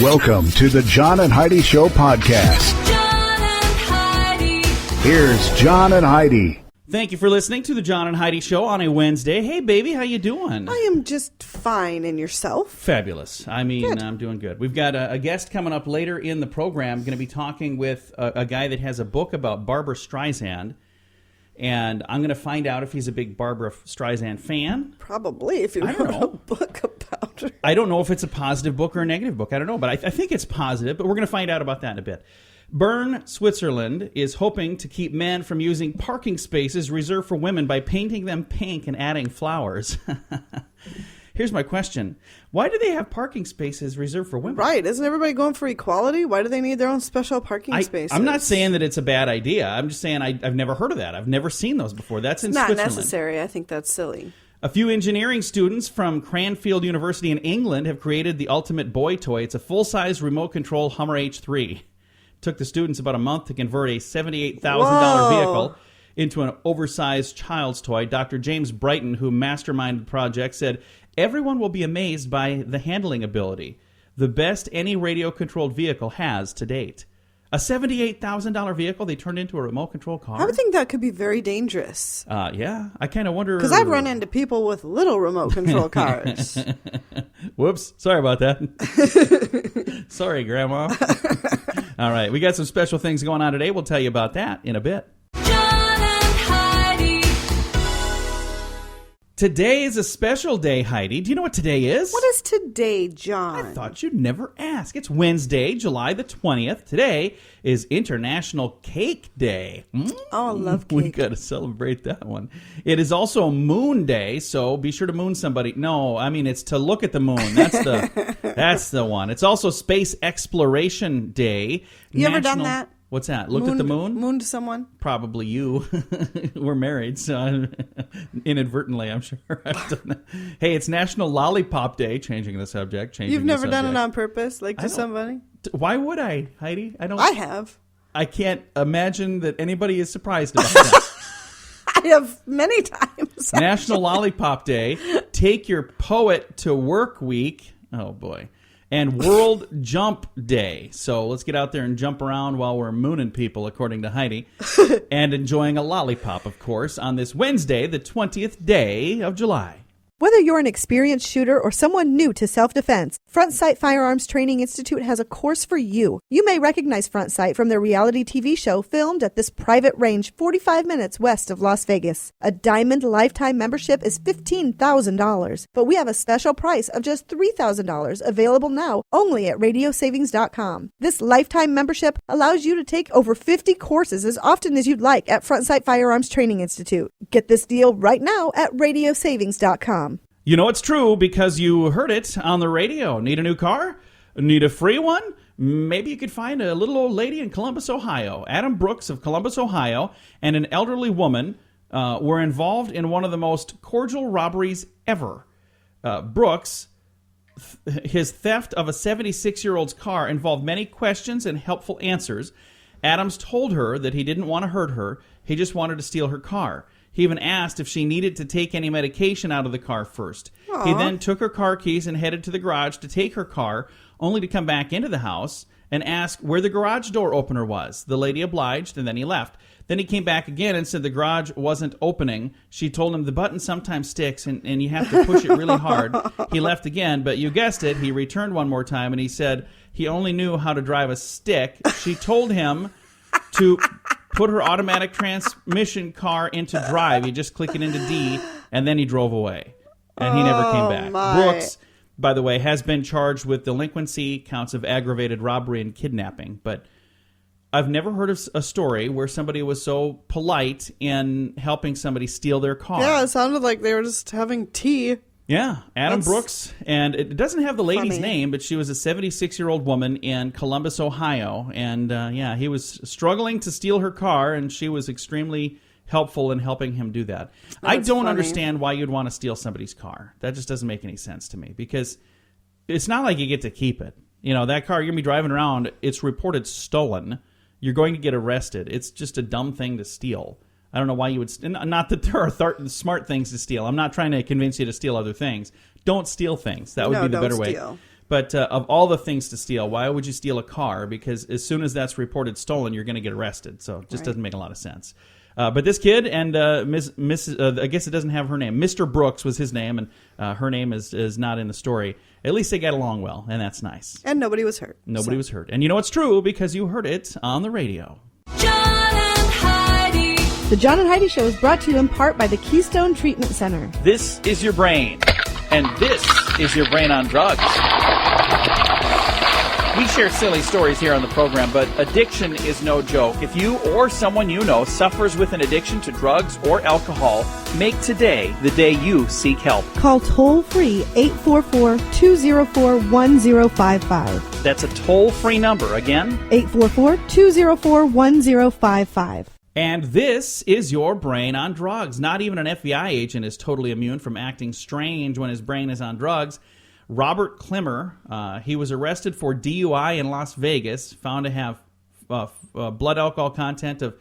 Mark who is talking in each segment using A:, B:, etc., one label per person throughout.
A: Welcome to the John and Heidi Show podcast.
B: John and Heidi.
A: Here's John and Heidi.
C: Thank you for listening to the John and Heidi Show on a Wednesday. Hey, baby, how you doing?
D: I am just fine. And yourself?
C: Fabulous. I mean,
D: Good.
C: I'm doing good. We've got a guest coming up later in the program. Going to be talking with a guy that has a book about Barbra Streisand. And I'm going to find out if he's a big Barbra Streisand fan.
D: Probably, if you
C: I don't
D: wrote
C: know.
D: a book about her.
C: I don't know if it's a positive book or a negative book. I don't know, but I think it's positive. But we're going to find out about that in a bit. Bern, Switzerland, is hoping to keep men from using parking spaces reserved for women by painting them pink and adding flowers. Here's my question. Why do they have parking spaces reserved for women?
D: Right. Isn't everybody going for equality? Why do they need their own special parking spaces?
C: I'm not saying that it's a bad idea. I'm just saying I've never heard of that. I've never seen those before. That's in
D: It's not
C: Switzerland.
D: necessary. I think that's silly.
C: A few engineering students from Cranfield University in England have created the ultimate boy toy. It's a full-size remote-control Hummer H3. Took the students about a month to convert a $78,000 vehicle into an oversized child's toy. Dr. James Brighton, who masterminded the project, said, "Everyone will be amazed by the handling ability. The best any radio-controlled vehicle has to date." A $78,000 vehicle they turned into a remote-control car?
D: I would think that could be very dangerous.
C: Yeah, I kind of wonder...
D: Because I've run into people with little remote control cars.
C: Whoops. Sorry about that. Sorry, Grandma. All right. We got some special things going on today. We'll tell you about that in a bit.
B: John and Heidi.
C: Today is a special day, Heidi. Do you know what today is?
D: What is today, John?
C: I thought you'd never ask. It's Wednesday, July the 20th. Today is International Cake Day.
D: Oh, I love
C: We
D: cake.
C: got to celebrate that one. It is also Moon Day, so be sure to moon somebody. No, I mean, it's to look at the moon. That's the one. It's also Space Exploration Day.
D: You ever done that?
C: What's that? Looked at the moon?
D: Mooned someone?
C: Probably you. We're married, so inadvertently, I'm sure I've done that. Hey, it's National Lollipop Day. Changing the subject.
D: You've never done it on purpose, like to somebody?
C: Why would I, Heidi?
D: I have.
C: I can't imagine that anybody is surprised about that.
D: I have many times.
C: National Lollipop Day. Take your poet to work week. Oh, boy. And World Jump Day. So let's get out there and jump around while we're mooning people, according to Heidi. And enjoying a lollipop, of course, on this Wednesday, the 20th day of July.
E: Whether you're an experienced shooter or someone new to self-defense, Front Sight Firearms Training Institute has a course for you. You may recognize Front Sight from their reality TV show filmed at this private range 45 minutes west of Las Vegas. A Diamond Lifetime membership is $15,000, but we have a special price of just $3,000 available now only at radiosavings.com. This lifetime membership allows you to take over 50 courses as often as you'd like at Front Sight Firearms Training Institute. Get this deal right now at radiosavings.com.
C: You know it's true because you heard it on the radio. Need a new car? Need a free one? Maybe you could find a little old lady in Columbus, Ohio. Adam Brooks of Columbus, Ohio, and an elderly woman were involved in one of the most cordial robberies ever. Brooks, his theft of a 76-year-old's car involved many questions and helpful answers. Adams told her that he didn't want to hurt her. He just wanted to steal her car. He even asked if she needed to take any medication out of the car first.
D: Aww.
C: He then took her car keys and headed to the garage to take her car, only to come back into the house and ask where the garage door opener was. The lady obliged, and then he left. Then he came back again and said the garage wasn't opening. She told him the button sometimes sticks, and you have to push it really hard. He left again, but you guessed it, he returned one more time, and he said he only knew how to drive a stick. She told him to put her automatic transmission car into drive. You just click it into D, and then he drove away. And he never came back.
D: My.
C: Brooks, by the way, has been charged with delinquency, counts of aggravated robbery, and kidnapping. But I've never heard of a story where somebody was so polite in helping somebody steal their car.
D: Yeah, it sounded like they were just having tea.
C: Yeah, Adam
D: That's
C: Brooks, and it doesn't have the lady's
D: funny.
C: name, but she was a 76-year-old woman in Columbus, Ohio, and he was struggling to steal her car, and she was extremely helpful in helping him do that. I
D: That's
C: don't
D: funny.
C: understand why you'd want to steal somebody's car. That just doesn't make any sense to me, because it's not like you get to keep it. You know, that car, you're going to be driving around, it's reported stolen, you're going to get arrested. It's just a dumb thing to steal. I don't know why you would... Not that there are smart things to steal. I'm not trying to convince you to steal other things. Don't steal things. That would be the better way.
D: Steal.
C: But of all the things to steal, why would you steal a car? Because as soon as that's reported stolen, you're going to get arrested. So it just doesn't make a lot of sense. But this kid and I guess it doesn't have her name. Mr. Brooks was his name, and her name is not in the story. At least they got along well, and that's nice.
D: And nobody was hurt.
C: Nobody was hurt. And you know it's true because you heard it on the radio.
B: John and Heidi.
E: The John and Heidi Show is brought to you in part by the Keystone Treatment Center.
F: This is your brain, and this is your brain on drugs. We share silly stories here on the program, but addiction is no joke. If you or someone you know suffers with an addiction to drugs or alcohol, make today the day you seek help.
E: Call toll-free 844-204-1055.
F: That's a toll-free number. Again,
E: 844-204-1055.
C: And this is your brain on drugs. Not even an FBI agent is totally immune from acting strange when his brain is on drugs. Robert Klimmer, he was arrested for DUI in Las Vegas, found to have blood alcohol content of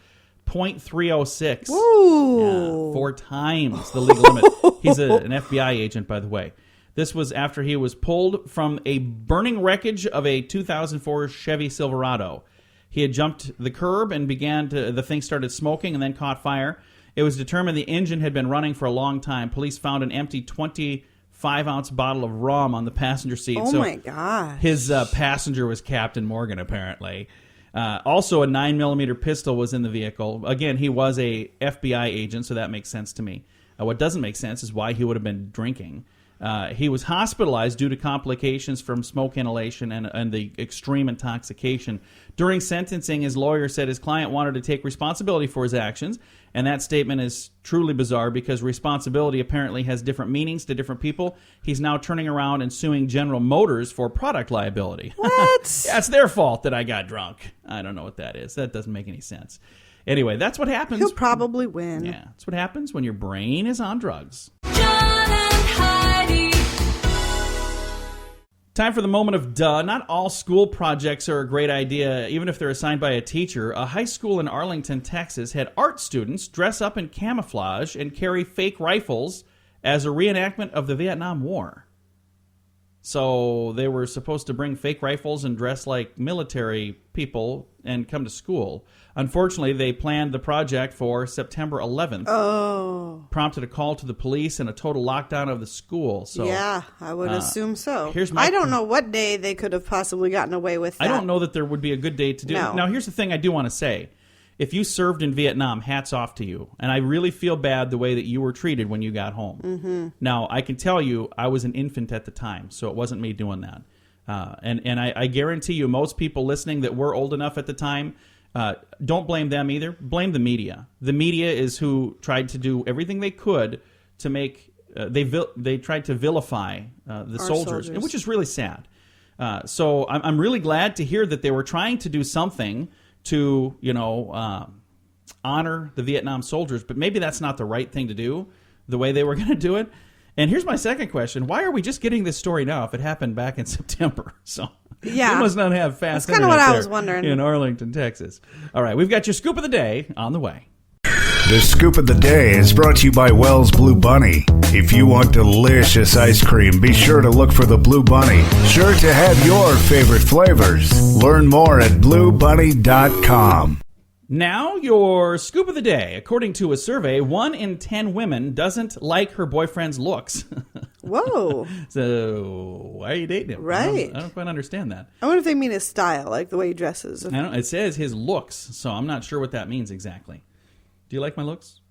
C: 0.306.
E: Ooh.
C: 4 times the legal limit. He's an FBI agent, by the way. This was after he was pulled from a burning wreckage of a 2004 Chevy Silverado. He had jumped the curb and the thing started smoking and then caught fire. It was determined the engine had been running for a long time. Police found an empty 25-ounce bottle of rum on the passenger seat.
D: Oh, my gosh.
C: His passenger was Captain Morgan, apparently. Also, a 9mm pistol was in the vehicle. Again, he was a FBI agent, so that makes sense to me. What doesn't make sense is why he would have been drinking. He was hospitalized due to complications from smoke inhalation and the extreme intoxication. During sentencing, his lawyer said his client wanted to take responsibility for his actions, and that statement is truly bizarre because responsibility apparently has different meanings to different people. He's now turning around and suing General Motors for product liability.
D: What?
C: Yeah, it's their fault that I got drunk. I don't know what that is. That doesn't make any sense. Anyway, that's what happens.
D: He'll probably win.
C: Yeah, that's what happens when your brain is on drugs.
B: John and Heidi.
C: Time for the moment of duh. Not all school projects are a great idea, even if they're assigned by a teacher. A high school in Arlington, Texas, had art students dress up in camouflage and carry fake rifles as a reenactment of the Vietnam War. So they were supposed to bring fake rifles and dress like military people and come to school. Unfortunately, they planned the project for September 11th.
D: Oh.
C: Prompted a call to the police and a total lockdown of the school. So
D: yeah, I would assume so.
C: here's
D: I don't know what day they could have possibly gotten away with that.
C: I don't know that there would be a good day to do it.
D: No.
C: Now, here's the thing I do want to say. If you served in Vietnam, hats off to you. And I really feel bad the way that you were treated when you got home. Mm-hmm. Now, I can tell you I was an infant at the time, so it wasn't me doing that. And I guarantee you most people listening that were old enough at the time, don't blame them either. Blame the media. The media is who tried to do everything they could to make they tried to vilify the soldiers, which is really sad. So I'm really glad to hear that they were trying to do something to honor the Vietnam soldiers, but maybe that's not the right thing to do. The way they were going to do it. And here's my second question: why are we just getting this story now if it happened back in September? So.
D: Yeah.
C: We must not have fast
D: That's kind of what I was wondering.
C: In Arlington, Texas. All right, we've got your scoop of the day on the way.
A: The Scoop of the Day is brought to you by Wells Blue Bunny. If you want delicious ice cream, be sure to look for the Blue Bunny. Sure to have your favorite flavors. Learn more at bluebunny.com.
C: Now, your scoop of the day. According to a survey, 1 in 10 women doesn't like her boyfriend's looks.
D: Whoa.
C: So, why are you dating him?
D: Right.
C: I don't quite understand that.
D: I wonder if they mean his style, like the way he dresses.
C: I don't. It says his looks, so I'm not sure what that means exactly. Do you like my looks?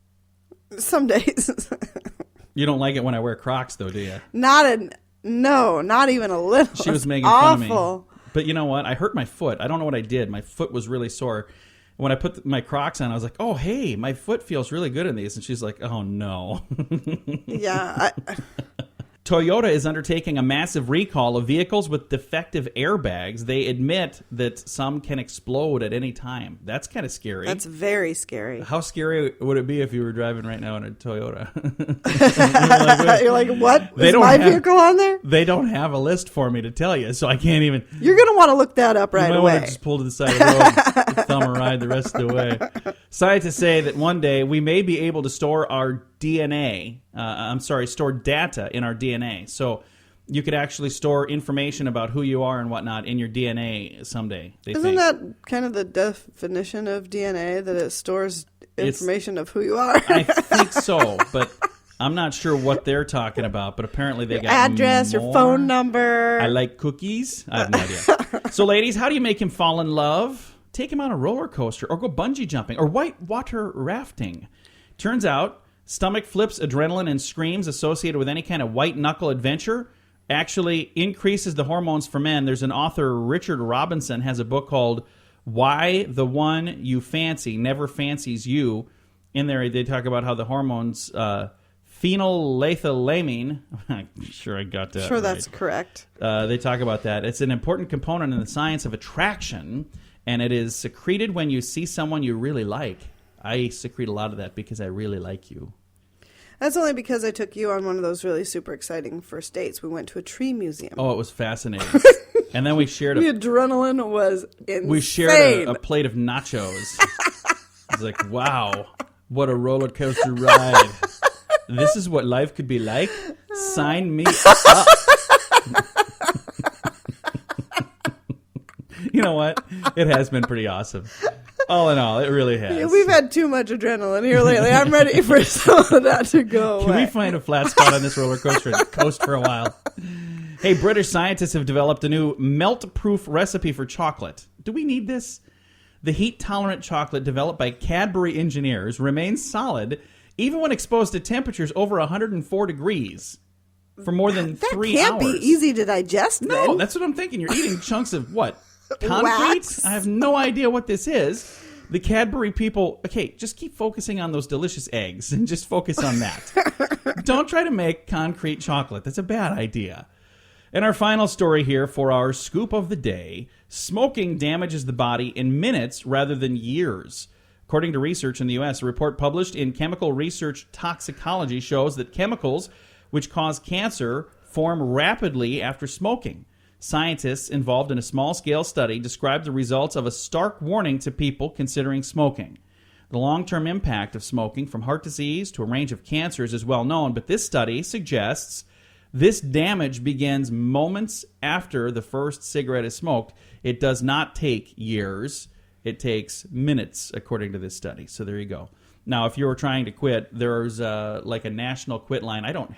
D: Some days.
C: You don't like it when I wear Crocs, though, do you?
D: No, not even a little.
C: She was
D: It's
C: making
D: awful.
C: fun of me. But you know what? I hurt my foot. I don't know what I did. My foot was really sore. When I put my Crocs on, I was like, oh, hey, my foot feels really good in these. And she's like, oh, no.
D: Yeah.
C: Toyota is undertaking a massive recall of vehicles with defective airbags. They admit that some can explode at any time. That's kind of scary.
D: That's very scary.
C: How scary would it be if you were driving right now in a Toyota?
D: You're like, what? Is my vehicle on there?
C: They don't have a list for me to tell you, so I can't even.
D: You're going to want to look that up right
C: You might
D: away.
C: want to just pull to the side of the road, thumb a ride the rest of the way. Scientists say that one day we may be able to store our DNA. Store data in our DNA. So you could actually store information about who you are and whatnot in your DNA someday.
D: Isn't that kind of the definition of DNA, that it stores information of who you are?
C: I think so, but I'm not sure what they're talking about. But apparently they
D: Your
C: got
D: address,
C: more.
D: your phone number.
C: I like cookies. I have no idea. So, ladies, how do you make him fall in love? Take him on a roller coaster, or go bungee jumping, or white water rafting. Turns out, stomach flips, adrenaline, and screams associated with any kind of white knuckle adventure actually increases the hormones for men. There's an author, Richard Robinson, has a book called Why the One You Fancy Never Fancies You. In there, they talk about how the hormones, phenylethylamine, I'm sure I got that
D: Sure,
C: right.
D: that's correct.
C: They talk about that. It's an important component in the science of attraction, and it is secreted when you see someone you really like. I secrete a lot of that because I really like you.
D: That's only because I took you on one of those really super exciting first dates. We went to a tree museum.
C: Oh, it was fascinating. And then we shared
D: The adrenaline was insane.
C: we shared a plate of nachos. It's like, wow, what a roller coaster ride. This is what life could be like? Sign me up. You know what? It has been pretty awesome. All in all, it really has.
D: Yeah, we've had too much adrenaline here lately. I'm ready for some of that to go away.
C: Can we find a flat spot on this roller coaster and coast for a while? Hey, British scientists have developed a new melt-proof recipe for chocolate. Do we need this? The heat-tolerant chocolate developed by Cadbury engineers remains solid even when exposed to temperatures over 104 degrees for more than 3 hours.
D: That can't be easy to digest,
C: No,
D: then.
C: that's what I'm thinking. You're eating chunks of what? Concrete?
D: Wax?
C: I have no idea what this is. The Cadbury people, okay, just keep focusing on those delicious eggs and just focus on that. Don't try to make concrete chocolate. That's a bad idea. And our final story here for our scoop of the day, smoking damages the body in minutes rather than years. According to research in the U.S., a report published in Chemical Research Toxicology shows that chemicals which cause cancer form rapidly after smoking. Scientists involved in a small-scale study described the results of a stark warning to people considering smoking. The long-term impact of smoking, from heart disease to a range of cancers, is well known, but this study suggests this damage begins moments after the first cigarette is smoked. It does not take years. It takes minutes, according to this study. So there you go. Now, if you were trying to quit, there's like a national quit line. I don't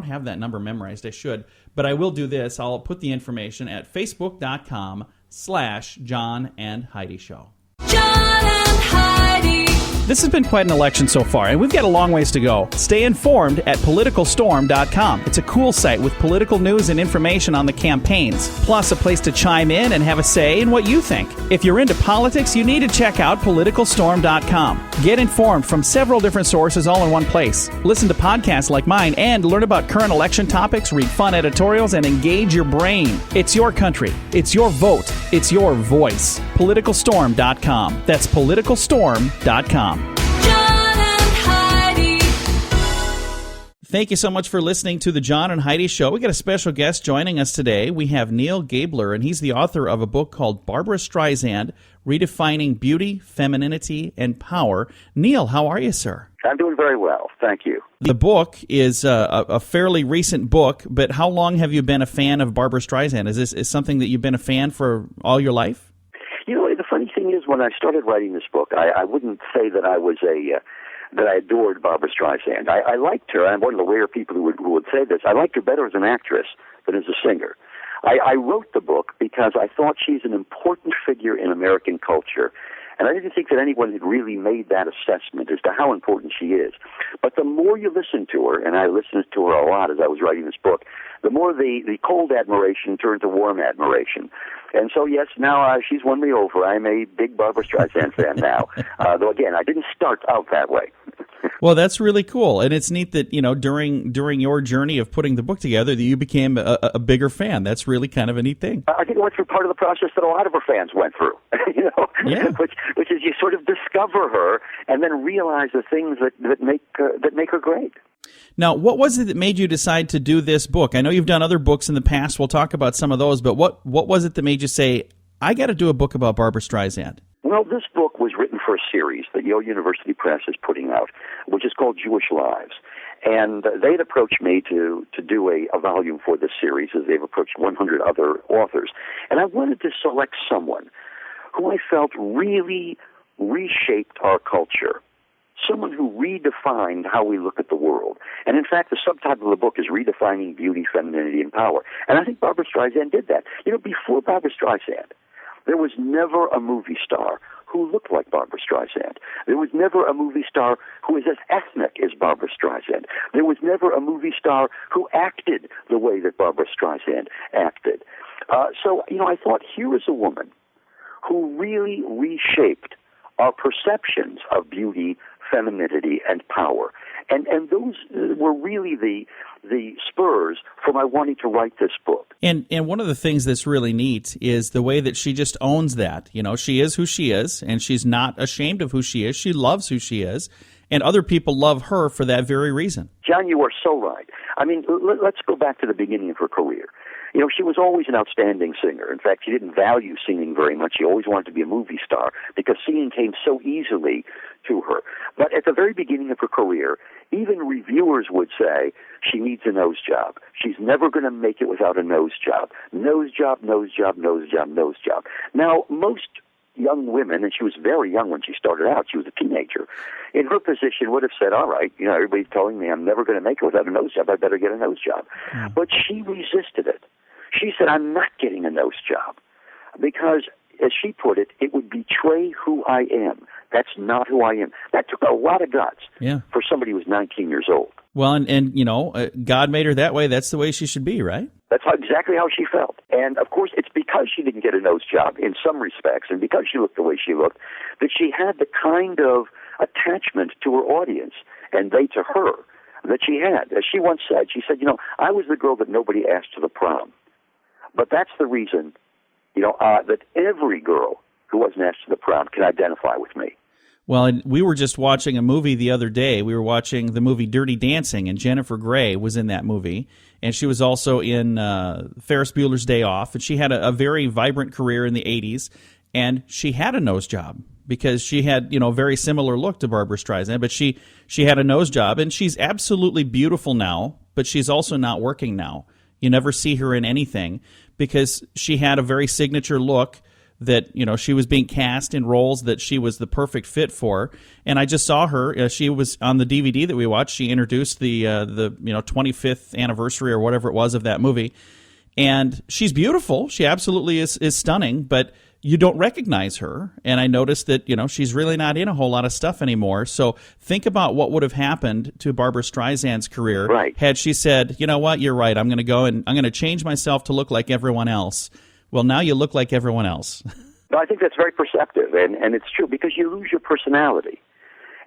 C: have that number memorized. I should. But I will do this. I'll put the information at facebook.com/John and Heidi Show.
B: John and Heidi.
F: This has been quite an election so far, and we've got a long ways to go. Stay informed at politicalstorm.com. It's a cool site with political news and information on the campaigns, plus a place to chime in and have a say in what you think. If you're into politics, you need to check out politicalstorm.com. Get informed from several different sources all in one place. Listen to podcasts like mine and learn about current election topics, read fun editorials, and engage your brain. It's your country. It's your vote. It's your voice. Politicalstorm.com. That's politicalstorm.com.
B: John and Heidi.
C: Thank you so much for listening to the John and Heidi Show. We got a special guest joining us today. We have Neal Gabler, and he's the author of a book called Barbra Streisand, Redefining Beauty, Femininity, and Power. Neal, how are you, sir?
G: I'm doing very well. Thank you.
C: The book is a fairly recent book, but how long have you been a fan of Barbra Streisand? Is this something that you've been a fan for all your life?
G: You know, the funny thing is, when I started writing this book, I wouldn't say that I was that I adored Barbra Streisand. I liked her. I'm one of the rare people who would say this. I liked her better as an actress than as a singer. I wrote the book because I thought she's an important figure in American culture, and I didn't think that anyone had really made that assessment as to how important she is. But the more you listen to her, and I listened to her a lot as I was writing this book, the more the cold admiration turned to warm admiration. And so, yes, now she's won me over. I'm a big Barbra Streisand fan now. Though, again, I didn't start out that way.
C: Well, that's really cool, and it's neat that during your journey of putting the book together, that you became a bigger fan. That's really kind of a neat thing.
G: I think I went through part of the process that a lot of her fans went through,
C: Yeah.
G: which is you sort of discover her and then realize the things that make her great.
C: Now, what was it that made you decide to do this book? I know you've done other books in the past. We'll talk about some of those, but what was it that made you say, I got to do a book about Barbra Streisand?
G: Well, this book was written for a series that Yale University Press is putting out, which is called Jewish Lives. And they'd approached me to do a volume for this series, as they've approached 100 other authors. And I wanted to select someone who I felt really reshaped our culture, someone who redefined how we look at the world. And in fact, the subtitle of the book is Redefining Beauty, Femininity, and Power. And I think Barbra Streisand did that. You know, before Barbra Streisand, there was never a movie star who looked like Barbra Streisand. There was never a movie star who was as ethnic as Barbra Streisand. There was never a movie star who acted the way that Barbra Streisand acted. So, you know, I thought, here is a woman who really reshaped our perceptions of beauty, femininity, and power. And those were really the spurs for my wanting to write this book.
C: And one of the things that's really neat is the way that she just owns that. You know, she is who she is, and she's not ashamed of who she is. She loves who she is, and other people love her for that very reason.
G: John, you are so right. I mean, let's go back to the beginning of her career. You know, she was always an outstanding singer. In fact, she didn't value singing very much. She always wanted to be a movie star because singing came so easily to her. But at the very beginning of her career, even reviewers would say she needs a nose job. She's never going to make it without a nose job. Nose job, nose job, nose job, nose job. Now, most young women, and she was very young when she started out, she was a teenager, in her position would have said, all right, you know, everybody's telling me I'm never going to make it without a nose job, I better get a nose job. But she resisted it. She said, I'm not getting a nose job because, as she put it, it would betray who I am. That's not who I am. That took a lot of guts for somebody who was 19 years old.
C: Well, and you know, God made her that way. That's the way she should be, right?
G: That's exactly how she felt. And, of course, it's because she didn't get a nose job in some respects and because she looked the way she looked that she had the kind of attachment to her audience and they to her that she had. As she once said, she said, you know, I was the girl that nobody asked to the prom. But that's the reason, you know, that every girl who wasn't asked to the prom can identify with me.
C: Well, and we were just watching a movie the other day. We were watching the movie Dirty Dancing, and Jennifer Grey was in that movie. And she was also in Ferris Bueller's Day Off. And she had a very vibrant career in the 80s. And she had a nose job because she had, you know, a very similar look to Barbra Streisand. But she had a nose job, and she's absolutely beautiful now, but she's also not working now. You never see her in anything because she had a very signature look that, you know, she was being cast in roles that she was the perfect fit for. And I just saw her. She was on the DVD that we watched. She introduced the you know, 25th anniversary or whatever it was of that movie. And she's beautiful. She absolutely is stunning, but you don't recognize her. And I noticed that, you know, she's really not in a whole lot of stuff anymore. So think about what would have happened to Barbra Streisand's career had she said, you know what, you're right, I'm going to go and I'm going to change myself to look like everyone else. Well, now you look like everyone else.
G: No, I think that's very perceptive, and it's true because you lose your personality.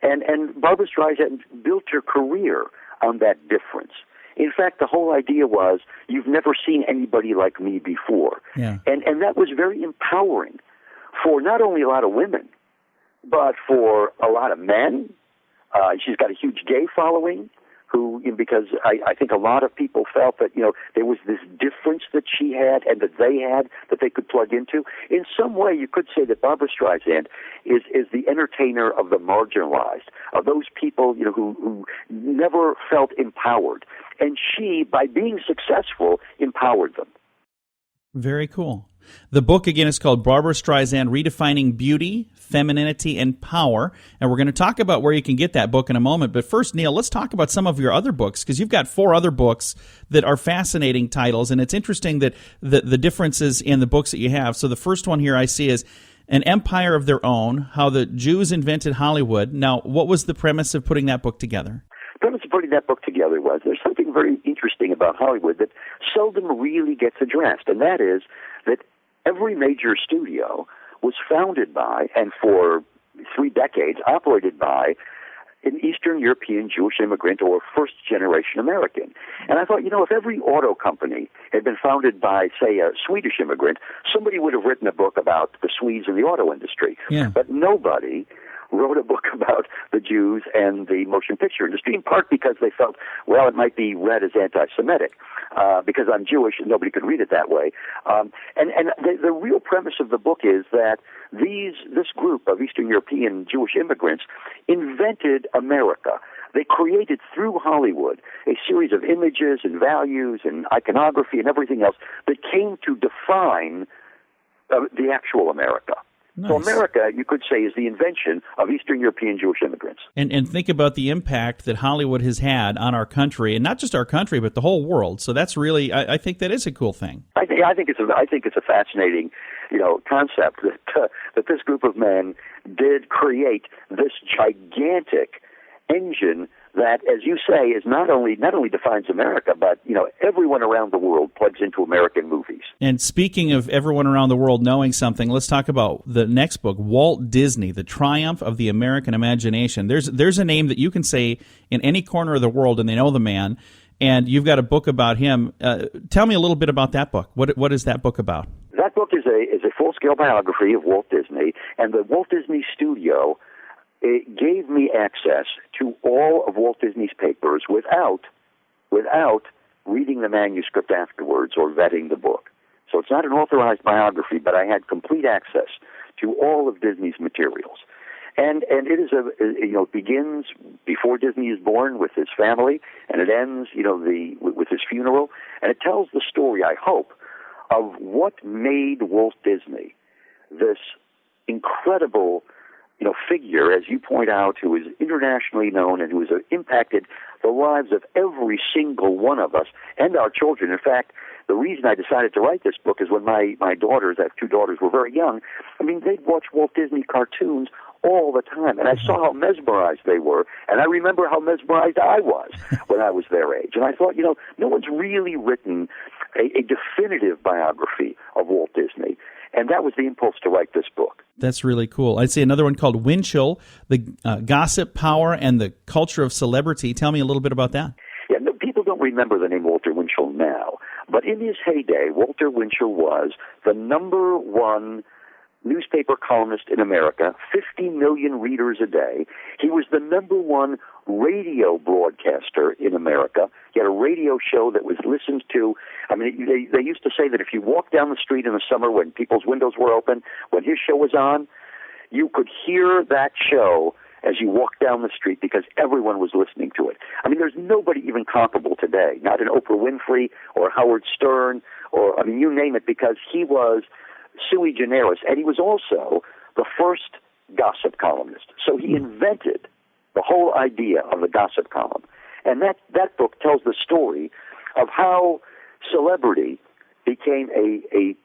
G: And Barbra Streisand built her career on that difference. In fact, the whole idea was, you've never seen anybody like me before.
C: Yeah.
G: And that was very empowering for not only a lot of women, but for a lot of men. She's got a huge gay following, because I think a lot of people felt that, you know, there was this difference that she had and that they had that they could plug into. In some way, you could say that Barbra Streisand is the entertainer of the marginalized, of those people, you know, who never felt empowered. And she, by being successful, empowered them.
C: Very cool. The book, again, is called Barbra Streisand, Redefining Beauty, Femininity, and Power. And we're going to talk about where you can get that book in a moment. But first, Neal, let's talk about some of your other books, because you've got 4 other books that are fascinating titles. And it's interesting that the differences in the books that you have. So the first one here I see is An Empire of Their Own, How the Jews Invented Hollywood. Now, what was the premise of putting that book together?
G: The premise of putting that book together was there's something very interesting about Hollywood that seldom really gets addressed, and that is that every major studio was founded by, and for 3 decades operated by, an Eastern European Jewish immigrant or first-generation American. And I thought, you know, if every auto company had been founded by, say, a Swedish immigrant, somebody would have written a book about the Swedes in the auto industry.
C: Yeah.
G: But nobody wrote a book about the Jews and the motion picture industry, in part because they felt, well, it might be read as anti-Semitic, because I'm Jewish and nobody could read it that way. And the real premise of the book is that this group of Eastern European Jewish immigrants invented America. They created through Hollywood a series of images and values and iconography and everything else that came to define the actual America.
C: Nice.
G: So America, you could say, is the invention of Eastern European Jewish immigrants.
C: And think about the impact that Hollywood has had on our country, and not just our country, but the whole world. So that's really, I think that is a cool thing.
G: I think it's a fascinating, concept that this group of men did create this gigantic engine that, as you say, is not only defines America, but everyone around the world plugs into American movies.
C: And speaking of everyone around the world knowing something, let's talk about the next book, Walt Disney: The Triumph of the American Imagination. There's a name that you can say in any corner of the world, and they know the man. And you've got a book about him. Tell me a little bit about that book. What is that book about?
G: That book is a full-scale biography of Walt Disney, and the Walt Disney Studio. It gave me access to all of Walt Disney's papers without reading the manuscript afterwards or vetting the book. So it's not an authorized biography, but I had complete access to all of Disney's materials. And it is it begins before Disney is born with his family, and it ends with his funeral, and it tells the story, I hope, of what made Walt Disney this incredible figure, as you point out, who is internationally known and who has impacted the lives of every single one of us and our children. In fact, the reason I decided to write this book is when my daughters, I have two daughters, were very young. I mean, they'd watch Walt Disney cartoons all the time, and I saw how mesmerized they were, and I remember how mesmerized I was when I was their age. And I thought, no one's really written a definitive biography of Walt Disney. And that was the impulse to write this book.
C: That's really cool. I'd say another one called Winchell, the gossip, power, and the culture of celebrity. Tell me a little bit about that.
G: Yeah, no, people don't remember the name Walter Winchell now. But in his heyday, Walter Winchell was the number one newspaper columnist in America, 50 million readers a day. He was the number one radio broadcaster in America. He had a radio show that was listened to. I mean, they used to say that if you walked down the street in the summer when people's windows were open, when his show was on, you could hear that show as you walked down the street because everyone was listening to it. I mean, there's nobody even comparable today, not an Oprah Winfrey or Howard Stern or, you name it, because he was sui generis, and he was also the first gossip columnist. So he invented the whole idea of the gossip column. And that book tells the story of how celebrity became a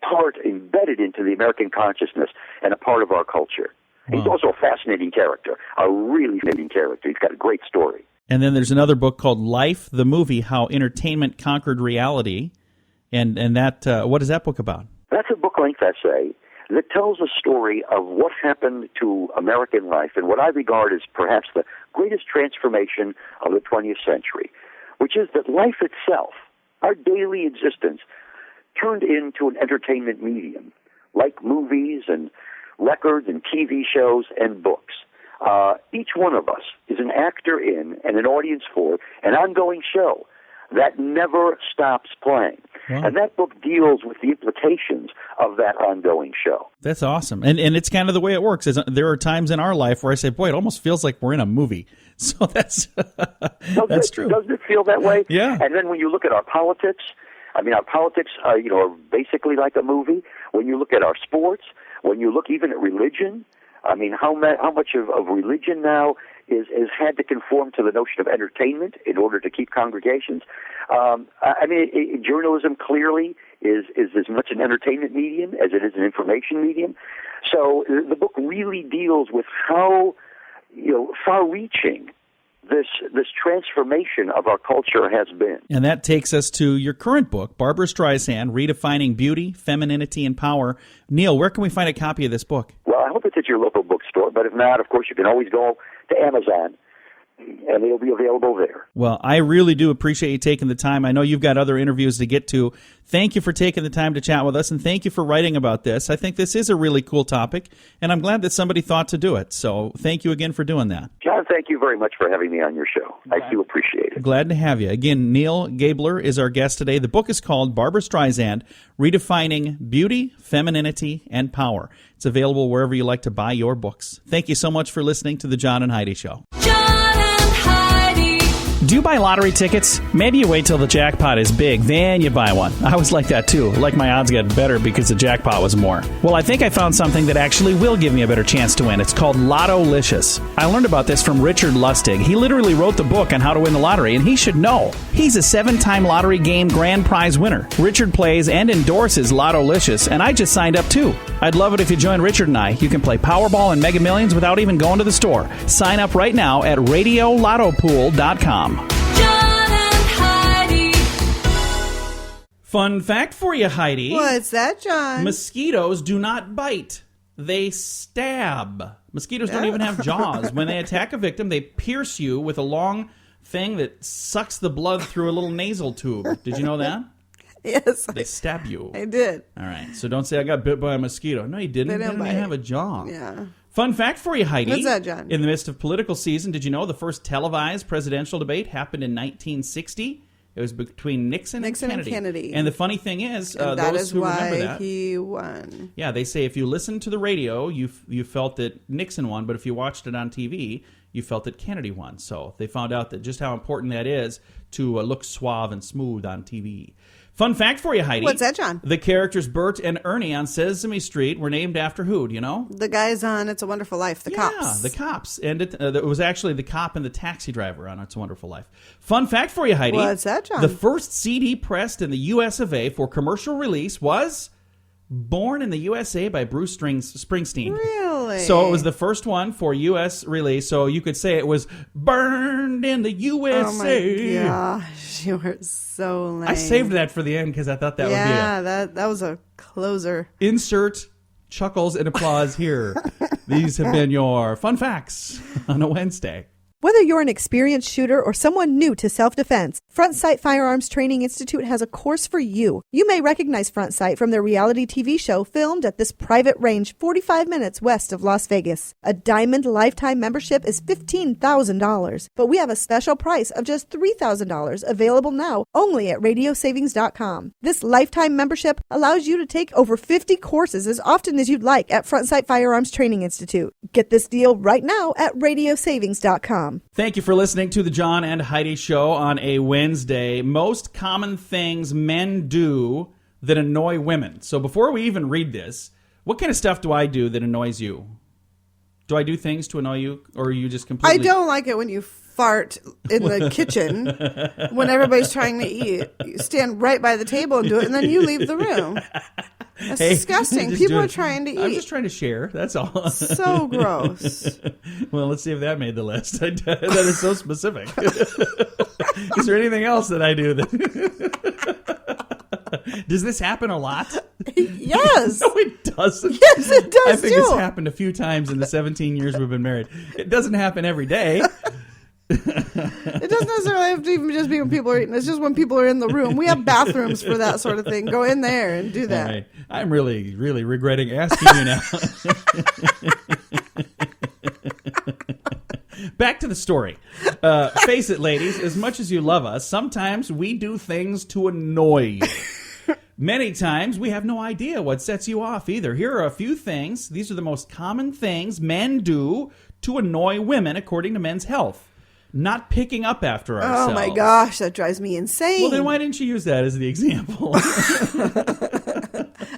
G: part embedded into the American consciousness and a part of our culture. Wow. He's also a fascinating character, a really fascinating character. He's got a great story.
C: And then there's another book called Life, the Movie, How Entertainment Conquered Reality. And that what is that book about? That's
G: a book-length essay that tells a story of what happened to American life and what I regard as perhaps the greatest transformation of the 20th century, which is that life itself, our daily existence, turned into an entertainment medium, like movies and records and TV shows and books. Each one of us is an actor in and an audience for an ongoing show that never stops playing. Wow. And that book deals with the implications of that ongoing show.
C: That's awesome. And it's kind of the way it works. There are times in our life where I say, boy, it almost feels like we're in a movie. So that's true.
G: Doesn't it feel that way?
C: Yeah.
G: And then when you look at our politics, our politics are basically like a movie. When you look at our sports, when you look even at religion, how much of religion now is had to conform to the notion of entertainment in order to keep congregations. Journalism clearly is as much an entertainment medium as it is an information medium. So the book really deals with how far-reaching this transformation of our culture has been.
C: And that takes us to your current book, Barbra Streisand, Redefining Beauty, Femininity, and Power. Neal, where can we find a copy of this book?
G: Well, I hope it's at your local bookstore, but if not, of course, you can always go to Amazon and it'll be available there.
F: Well, I really do appreciate you taking the time. I know you've got other interviews to get to. Thank you for taking the time to chat with us, and thank you for writing about this. I think this is a really cool topic, and I'm glad that somebody thought to do it. So thank you again for doing that.
G: John, thank you very much for having me on your show. I do appreciate it.
F: Glad to have you. Again, Neal Gabler is our guest today. The book is called Barbra Streisand, Redefining Beauty, Femininity, and Power. It's available wherever you like to buy your books. Thank you so much for listening to The John and Heidi Show.
B: John and Heidi.
F: Do you buy lottery tickets? Maybe you wait till the jackpot is big, then you buy one. I was like that too. Like my odds got better because the jackpot was more. Well, I think I found something that actually will give me a better chance to win. It's called Lotto-licious. I learned about this from Richard Lustig. He literally wrote the book on how to win the lottery, and he should know. He's a 7-time lottery game grand prize winner. Richard plays and endorses Lotto-licious, and I just signed up too. I'd love it if you join Richard and I. You can play Powerball and Mega Millions without even going to the store. Sign up right now at RadioLottopool.com.
B: John and Heidi.
C: Fun fact for you, Heidi.
D: What's that, John?
C: Mosquitoes do not bite. They stab. Mosquitoes don't even have jaws. When they attack a victim, they pierce you with a long thing that sucks the blood through a little nasal tube. Did you know that?
D: Yes,
C: They stab you.
D: I did.
C: All right. So don't say I got bit by a mosquito. No, you didn't.
D: They
C: They
D: didn't
C: didn't
D: bite.
C: have a jaw.
D: Yeah.
C: Fun fact for you, Heidi.
D: What's that, John?
C: In the midst of political season, did you know the first televised presidential debate happened in 1960? It was between Nixon and Kennedy. And the funny thing is,
D: And that
C: those
D: is
C: who remember
D: why
C: that,
D: he won.
C: yeah, they say if you listened to the radio, you felt that Nixon won, but if you watched it on TV, you felt that Kennedy won. So they found out that just how important that is to look suave and smooth on TV. Fun fact for you, Heidi.
D: What's that, John?
C: The characters Bert and Ernie on Sesame Street were named after who? Do you know?
D: The guys on It's a Wonderful Life, the cops.
C: Yeah, the cops. And it was actually the cop and the taxi driver on It's a Wonderful Life. Fun fact for you, Heidi.
D: What's that, John?
C: The first CD pressed in the US of A for commercial release was Born in the USA by Bruce Springsteen.
D: Really?
C: So it was the first one for U.S. release. So you could say it was burned in the USA.
D: Oh my gosh, you were so lame.
C: I saved that for the end because I thought that would be
D: that was a closer.
C: Insert chuckles and applause here. These have been your fun facts on a Wednesday.
E: Whether you're an experienced shooter or someone new to self-defense, Front Sight Firearms Training Institute has a course for you. You may recognize Front Sight from their reality TV show filmed at this private range 45 minutes west of Las Vegas. A diamond lifetime membership is $15,000, but we have a special price of just $3,000 available now only at radiosavings.com. This lifetime membership allows you to take over 50 courses as often as you'd like at Front Sight Firearms Training Institute. Get this deal right now at radiosavings.com.
C: Thank you for listening to the John and Heidi Show on a Wednesday. Most common things men do that annoy women. So before we even read this, what kind of stuff do I do that annoys you? Do I do things to annoy you, or are you just completely...
D: I don't like it when you fart in the kitchen when everybody's trying to eat. You stand right by the table and do it, and then you leave the room. That's disgusting.
C: just
D: People
C: do
D: are
C: it.
D: I'm
C: I'm just trying to share. That's all.
D: So gross.
C: Well, let's see if that made the list. That is so specific. Is there anything else that I do that... Does this happen a lot?
D: Yes.
C: No, it doesn't.
D: Yes, it does
C: I think
D: too.
C: it's happened a few times in the 17 years we've been married. It doesn't happen every day.
D: It doesn't necessarily have to even just be when people are eating. It's just when people are in the room. We have bathrooms for that sort of thing. Go in there and do that.
C: All right. I'm really, really regretting asking you now. Back to the story. Face it, ladies, as much as you love us, sometimes we do things to annoy you. Many times we have no idea what sets you off either. Here are a few things. These are the most common things men do to annoy women according to Men's Health. Not picking up after ourselves.
D: Oh my gosh, that drives me insane.
C: Well, then why didn't you use that as the example?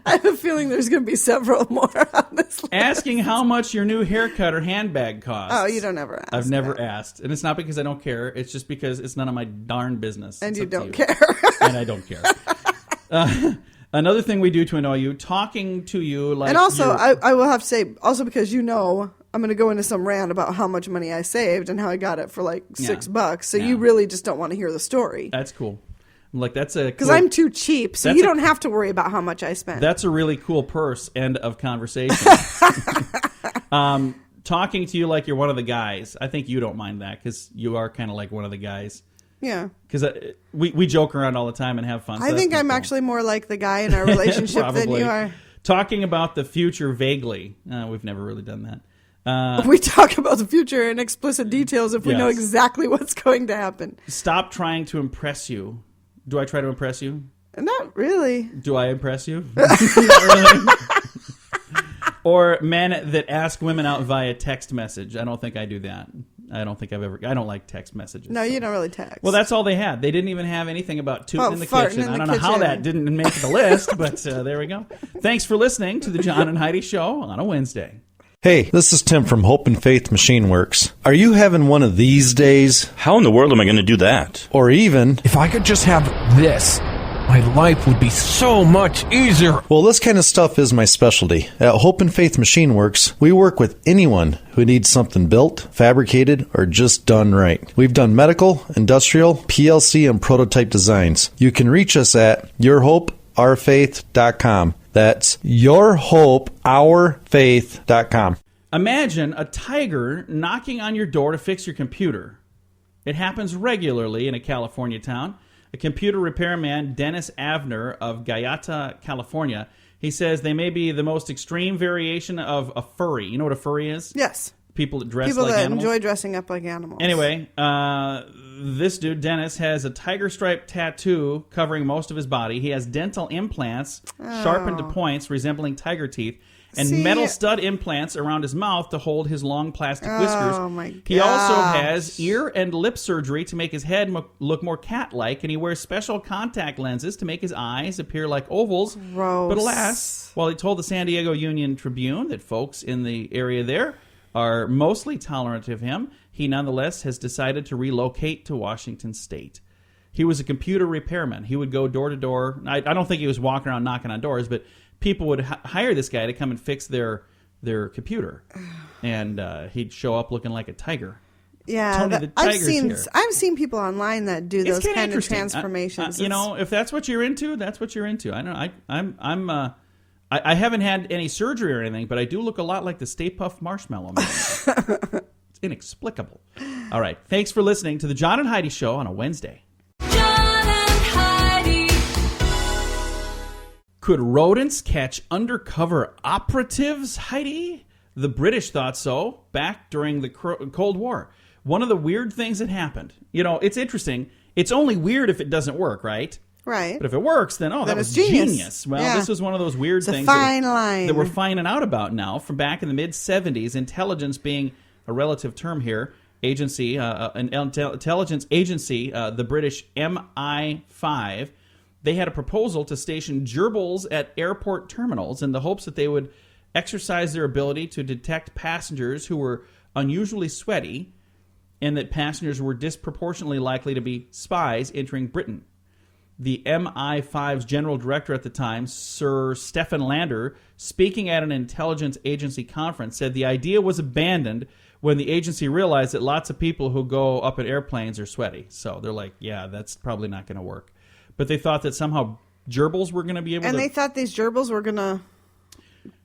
D: I have a feeling there's going to be several more on this list.
C: Asking how much your new haircut or handbag costs.
D: Oh, you don't ever ask.
C: I've never
D: that.
C: asked. And it's not because I don't care. It's just because it's none of my darn business.
D: And
C: It's
D: you
C: up to
D: don't care.
C: And I don't care. Another thing we do to annoy you, talking to you like...
D: And also,
C: you're-
D: I will have to say, also because you know, I'm going to go into some rant about how much money I saved and how I got it for like $6. So
C: Yeah.
D: you really just don't want to hear the story.
C: That's cool. Like, that's a...
D: Because
C: cool-
D: I'm too cheap, so
C: That's
D: you
C: a-
D: don't have to worry about how much I spent.
C: That's a really cool purse. End of conversation. talking to you like you're one of the guys. I think you don't mind that because you are kind of like one of the guys.
D: Yeah.
C: Because we joke around all the time and have fun. So
D: I think I'm
C: cool.
D: actually more like the guy in our relationship than
C: Probably.
D: you are.
C: Talking about the future vaguely. We've never really done that.
D: We talk about the future in explicit details if we know
C: Yes.
D: exactly what's going to happen.
C: Stop trying to impress you. Do I try to impress you?
D: Not really.
C: Do I impress you? Not really. Or men that ask women out via text message. I don't think I do that. I don't like text messages.
D: No, you don't really text.
C: Well, that's all they had. They didn't even have anything about tooting in the
D: farting
C: kitchen.
D: in
C: I
D: the
C: don't know how
D: kitchen.
C: that didn't make the list, but there we go. Thanks for listening to the John and Heidi Show on a Wednesday.
H: Hey, this is Tim from Hope and Faith Machine Works. Are you having one of these days?
I: How in the world am I going to do that?
H: Or even,
J: If I could just have this, my life would be so much easier.
H: well, this kind of stuff is my specialty. At Hope and Faith Machine Works, we work with anyone who needs something built, fabricated, or just done right. We've done medical, industrial, PLC, and prototype designs. You can reach us at yourhopeourfaith.com. That's yourhopeourfaith.com.
C: Imagine a tiger knocking on your door to fix your computer. It happens regularly in a California town. A computer repairman, Dennis Avner of Guyata, California, he says they may be the most extreme variation of a furry. You know what a furry is?
D: Yes.
C: People that dress
D: People
C: like
D: that
C: animals.
D: enjoy dressing up like animals.
C: Anyway, this dude, Dennis, has a tiger stripe tattoo covering most of his body. He has dental implants sharpened to points resembling tiger teeth and
D: See?
C: metal stud implants around his mouth to hold his long plastic whiskers.
D: Oh, my
C: He also
D: gosh.
C: has ear and lip surgery to make his head look more cat-like, and he wears special contact lenses to make his eyes appear like ovals.
D: Gross.
C: But alas, while he told the San Diego Union-Tribune that folks in the area there are mostly tolerant of him, he nonetheless has decided to relocate to Washington State. He was a computer repairman. He would go door to door. I don't think he was walking around knocking on doors, but people would hire this guy to come and fix their computer, and he'd show up looking like a tiger.
D: Yeah,
C: Tony, the
D: I've
C: tiger's
D: seen
C: here.
D: I've seen people online that do
C: It's
D: those
C: kinda
D: kind of
C: interesting.
D: transformations.
C: You know, if that's what you're into, that's what you're into. I don't. I haven't had any surgery or anything, but I do look a lot like the Stay Puft Marshmallow Man. It's inexplicable. All right. Thanks for listening to the John and Heidi Show on a Wednesday.
B: John and Heidi.
C: Could rodents catch undercover operatives, Heidi? The British thought so back during the Cold War. One of the weird things that happened. You know, it's interesting. It's only weird if it doesn't work, right?
D: Right.
C: But if it works, then, that
D: Then
C: was
D: it's genius.
C: genius. Well,
D: Yeah.
C: this was one of those weird
D: It's a
C: things
D: fine line.
C: that we're finding out about now from back in the mid-'70s. Intelligence being a relative term here. Agency, an intelligence agency, the British MI5, they had a proposal to station gerbils at airport terminals in the hopes that they would exercise their ability to detect passengers who were unusually sweaty and that passengers were disproportionately likely to be spies entering Britain. The MI5's general director at the time, Sir Stephen Lander, speaking at an intelligence agency conference, said the idea was abandoned when the agency realized that lots of people who go up in airplanes are sweaty. So they're like, yeah, that's probably not going to work. But they thought that somehow gerbils were going to be able to...
D: And they thought these gerbils were going to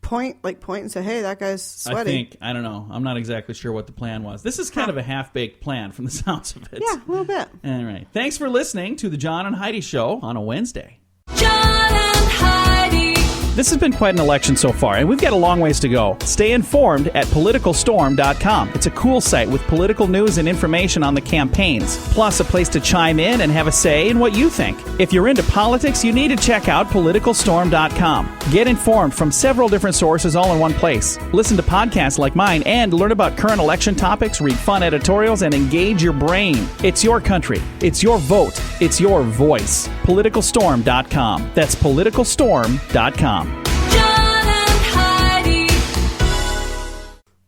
D: point and say, hey, that guy's sweaty.
C: I don't know. I'm not exactly sure what the plan was. This is kind of a half-baked plan from the sounds of it.
D: Yeah, a little bit.
C: All right. Thanks for listening to the John and Heidi Show on a Wednesday.
B: John and Heidi.
F: This has been quite an election so far, and we've got a long ways to go. Stay informed at politicalstorm.com. It's a cool site with political news and information on the campaigns, plus a place to chime in and have a say in what you think. If you're into politics, you need to check out politicalstorm.com. Get informed from several different sources all in one place. Listen to podcasts like mine and learn about current election topics, read fun editorials, and engage your brain. It's your country. It's your vote. It's your voice. Politicalstorm.com. That's politicalstorm.com.
B: John and Heidi.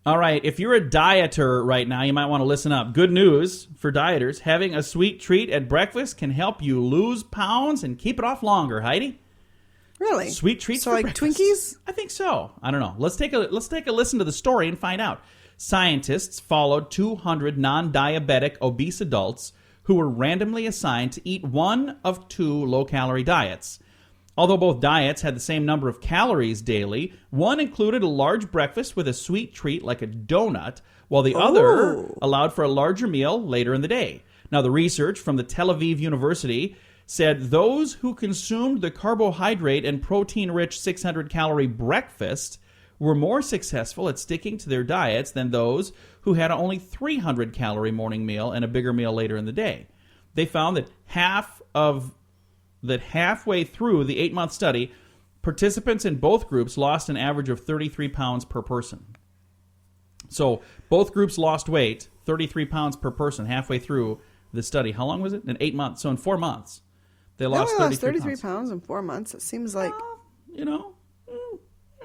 C: All right, if you're a dieter right now, you might want to listen up. Good news for dieters. Having a sweet treat at breakfast can help you lose pounds and keep it off longer, Heidi.
D: Really?
C: Sweet treats
D: So
C: for
D: like
C: breakfast.
D: Twinkies?
C: I think so. I don't know. Let's take a listen to the story and find out. Scientists followed 200 non-diabetic obese adults who were randomly assigned to eat one of two low-calorie diets. Although both diets had the same number of calories daily, one included a large breakfast with a sweet treat like a donut, while the other allowed for a larger meal later in the day. Now, the research from the Tel Aviv University said those who consumed the carbohydrate and protein-rich 600-calorie breakfast were more successful at sticking to their diets than those who had only 300-calorie morning meal and a bigger meal later in the day. They found that halfway through the 8-month study, participants in both groups lost an average of 33 pounds per person. So both groups lost weight, 33 pounds per person, halfway through the study. How long was it? In 8 months. So in 4 months, they lost 33
D: pounds in 4 months. It seems like...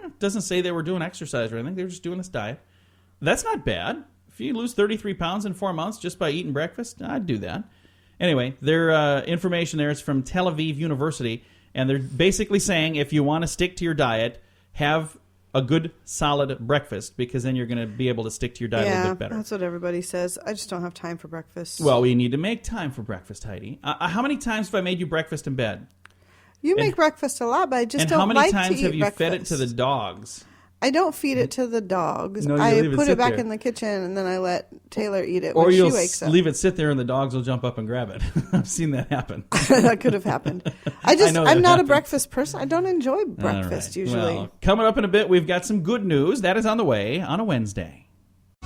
C: It doesn't say they were doing exercise or anything. They were just doing this diet. That's not bad. If you lose 33 pounds in 4 months just by eating breakfast, I'd do that. Anyway, their information there is from Tel Aviv University, and they're basically saying if you want to stick to your diet, have a good, solid breakfast, because then you're going to be able to stick to your diet a little bit better.
D: That's what everybody says. I just don't have time for breakfast.
C: Well, we need to make time for breakfast, Heidi. How many times have I made you breakfast in bed?
D: You make breakfast a lot, but I just
C: and
D: don't
C: how many
D: like
C: times
D: to
C: have
D: eat
C: you
D: breakfast.
C: fed it to the dogs?
D: I don't feed it to the dogs.
C: No, you
D: I
C: leave it
D: put
C: sit
D: it back
C: there.
D: in the kitchen, and then I let Taylor eat it
C: Or
D: when she
C: you'll
D: wakes up.
C: leave it sit there and the dogs will jump up and grab it. I've seen that happen.
D: That could have happened. I'm not a breakfast person. I don't enjoy breakfast usually.
C: Well, coming up in a bit, we've got some good news. That is on the way on a Wednesday.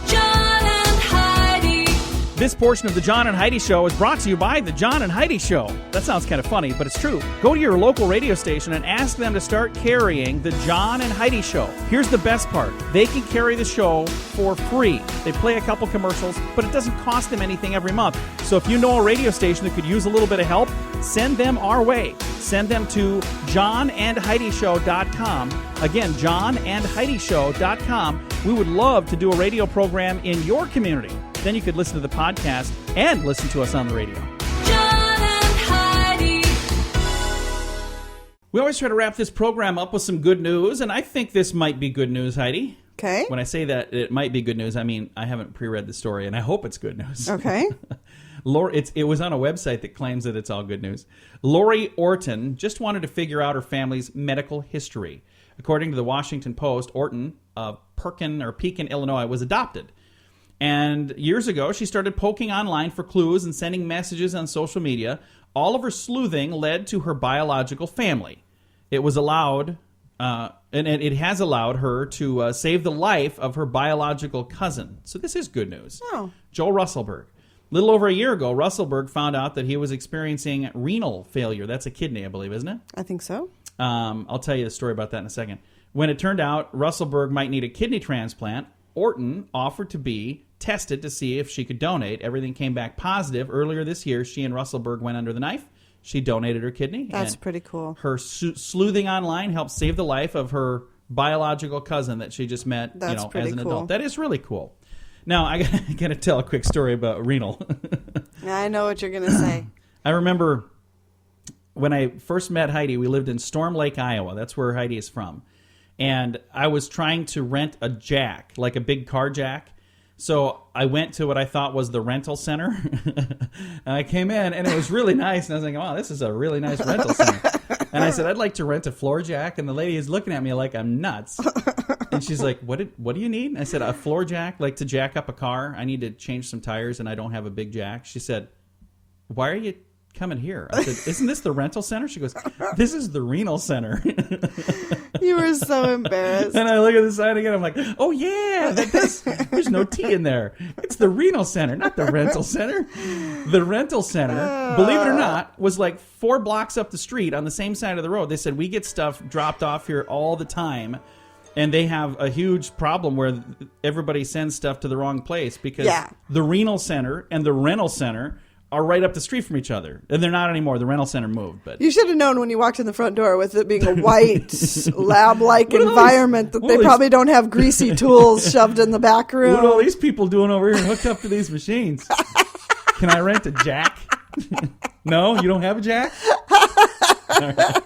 B: John and Heidi.
F: This portion of the John and Heidi Show is brought to you by the John and Heidi Show. That sounds kind of funny, but it's true. Go to your local radio station and ask them to start carrying the John and Heidi Show. Here's the best part. They can carry the show for free. They play a couple commercials, but it doesn't cost them anything every month. So if you know a radio station that could use a little bit of help, send them our way. Send them to johnandheidishow.com. Again, johnandheidishow.com. We would love to do a radio program in your community. Then you could listen to the podcast and listen to us on the radio.
B: John and Heidi.
C: We always try to wrap this program up with some good news, and I think this might be good news, Heidi.
D: Okay.
C: When I say that it might be good news, I mean I haven't pre-read the story, and I hope it's good news.
D: Okay.
C: It was on a website that claims that it's all good news. Lori Orton just wanted to figure out her family's medical history. According to the Washington Post, Orton of Pekin, Illinois, was adopted. And years ago, she started poking online for clues and sending messages on social media. All of her sleuthing led to her biological family. It was allowed, and it has allowed her to save the life of her biological cousin. So this is good news.
D: Oh.
C: Joel Russellberg. A little over a year ago, Russellberg found out that he was experiencing renal failure. That's a kidney, I believe, isn't it?
D: I think so.
C: I'll tell you the story about that in a second. When it turned out Russellberg might need a kidney transplant, Orton offered to be tested to see if she could donate. Everything came back positive. Earlier this year, she and Russellberg went under the knife. She donated her kidney.
D: That's pretty cool.
C: Her sleuthing online helped save the life of her biological cousin that she just met as an
D: cool.
C: adult. That is really cool. Now, I got to tell a quick story about renal.
D: I know what you're going to say.
C: I remember when I first met Heidi, we lived in Storm Lake, Iowa. That's where Heidi is from. And I was trying to rent a jack, like a big car jack. So I went to what I thought was the rental center. And I came in, and it was really nice. And I was like, wow, this is a really nice rental center. And I said, I'd like to rent a floor jack. And the lady is looking at me like I'm nuts. And she's like, what do you need? And I said, a floor jack, like to jack up a car. I need to change some tires, and I don't have a big jack. She said, why are you coming here? I said, isn't this the rental center? She goes, this is the renal center.
D: You were so embarrassed.
C: And I look at the sign again. I'm like, oh, yeah, there's no T in there. It's the renal center, not the rental center. The rental center, believe it or not, was like 4 blocks up the street on the same side of the road. They said, we get stuff dropped off here all the time. And they have a huge problem where everybody sends stuff to the wrong place because the renal center and the rental center are right up the street from each other. And they're not anymore. The rental center moved. But
D: you should have known when you walked in the front door with it being a white lab-like environment that they probably don't have greasy tools shoved in the back room.
C: What are all these people doing over here hooked up to these machines? Can I rent a jack? No? You don't have a jack? All right.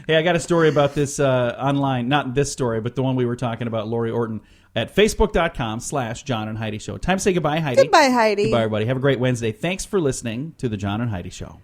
C: Hey, I got a story about this online. Not this story, but the one we were talking about, Lori Orton, at facebook.com/John and Heidi Show. Time to say goodbye, Heidi.
D: Goodbye, Heidi.
C: Goodbye, everybody. Have a great Wednesday. Thanks for listening to the John and Heidi Show.